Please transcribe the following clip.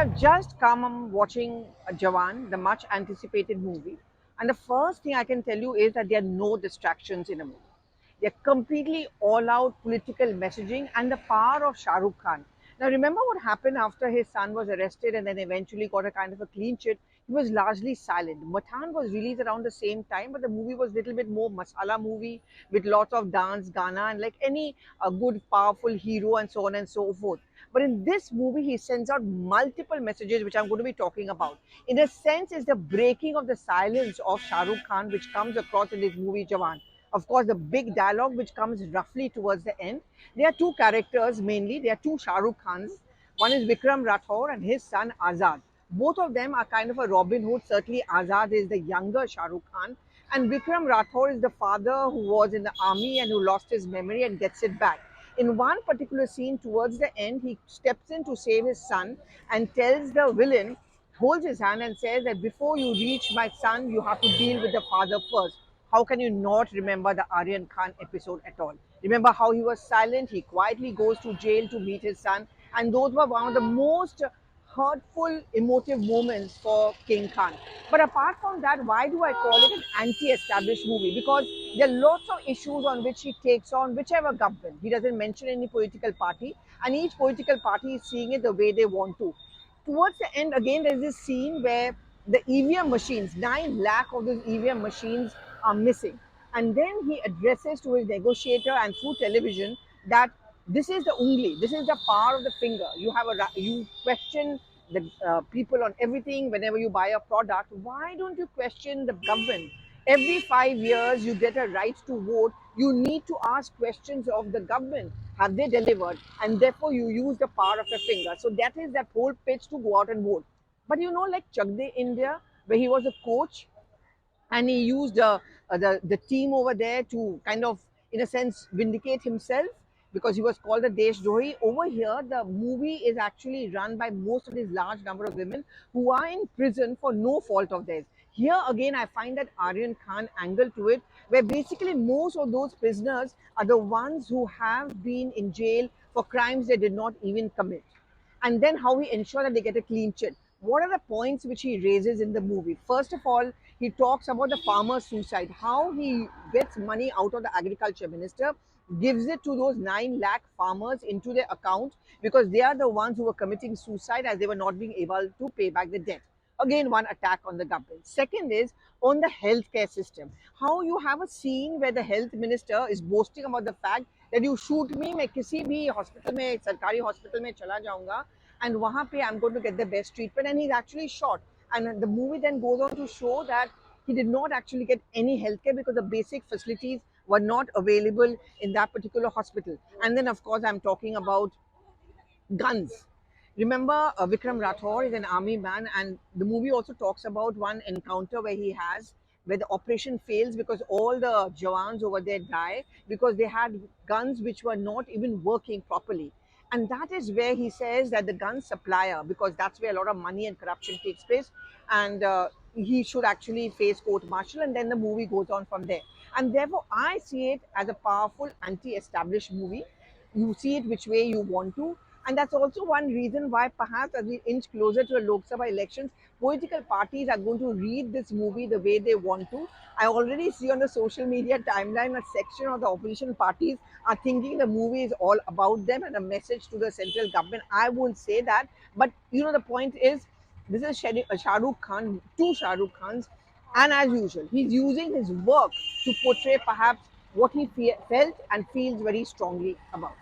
I've just come watching Jawan, the much anticipated movie. And the first thing I can tell you is that there are no distractions in a movie. They're completely all out political messaging and the power of Shah Rukh Khan. Now, remember what happened after his son was arrested and then eventually got a kind of a clean chit? He was largely silent. Pathaan was released around the same time, but the movie was a little bit more masala movie with lots of dance, Ghana, and like any good, powerful hero and so on and so forth. But in this movie, he sends out multiple messages, which I'm going to be talking about. In a sense, is the breaking of the silence of Shah Rukh Khan, which comes across in this movie, Jawan. Of course, the big dialogue, which comes roughly towards the end. There are two characters mainly. There are two Shah Rukh Khans. One is Vikram Rathore and his son Azad. Both of them are kind of a Robin Hood. Certainly, Azad is the younger Shah Rukh Khan, and Vikram Rathore is the father who was in the army and who lost his memory and gets it back. In one particular scene, towards the end, he steps in to save his son and tells the villain, holds his hand and says that before you reach my son, you have to deal with the father first. How can you not remember the Aryan Khan episode at all? Remember how he was silent? He quietly goes to jail to meet his son, and those were one of the most hurtful, emotive moments for King Khan. But apart from that, why do I call it an anti-established movie? Because there are lots of issues on which he takes on whichever government. He doesn't mention any political party, and each political party is seeing it the way they want to. Towards the end, again, there's this scene where the EVM machines, 9 lakh of those EVM machines are missing. And then he addresses to his negotiator and through television that this is the ungli, this is the power of the finger. You question the people on everything whenever you buy a product. Why don't you question the government? Every 5 years, you get a right to vote. You need to ask questions of the government. Have they delivered? And therefore, you use the power of the finger. So that is that whole pitch to go out and vote. But like Chakde India, where he was a coach, and he used the team over there to kind of, in a sense, vindicate himself because he was called a Deshdrohi. Over here, the movie is actually run by most of these large number of women who are in prison for no fault of theirs. Here again, I find that Aryan Khan angle to it, where basically most of those prisoners are the ones who have been in jail for crimes they did not even commit, and then how he ensures that they get a clean chit. What are the points which he raises in the movie? First of all, he talks about the farmer's suicide, how he gets money out of the agriculture minister, gives it to those 9 lakh farmers into their account because they are the ones who were committing suicide as they were not being able to pay back the debt. Again, one attack on the government. Second is on the healthcare system. How you have a scene where the health minister is boasting about the fact that you shoot me, मैं किसी भी hospital में सरकारी hospital में चला जाऊंगा and वहाँ पे I'm going to get the best treatment, and he's actually shot. And the movie then goes on to show that he did not actually get any healthcare because the basic facilities were not available in that particular hospital. And then of course I'm talking about guns. Remember, Vikram Rathore is an army man, and the movie also talks about one encounter where the operation fails because all the Jawans over there die because they had guns which were not even working properly. And that is where he says that the gun supplier, because that's where a lot of money and corruption takes place, and he should actually face court martial, and then the movie goes on from there. And therefore, I see it as a powerful anti established movie. You see it which way you want to. And that's also one reason why perhaps as we inch closer to the Lok Sabha elections, political parties are going to read this movie the way they want to. I already see on the social media timeline a section of the opposition parties are thinking the movie is all about them and a message to the central government. I won't say that. But the point is, this is Shah Rukh Khan, two Shah Rukh Khans, and as usual, he's using his work to portray perhaps what he felt and feels very strongly about.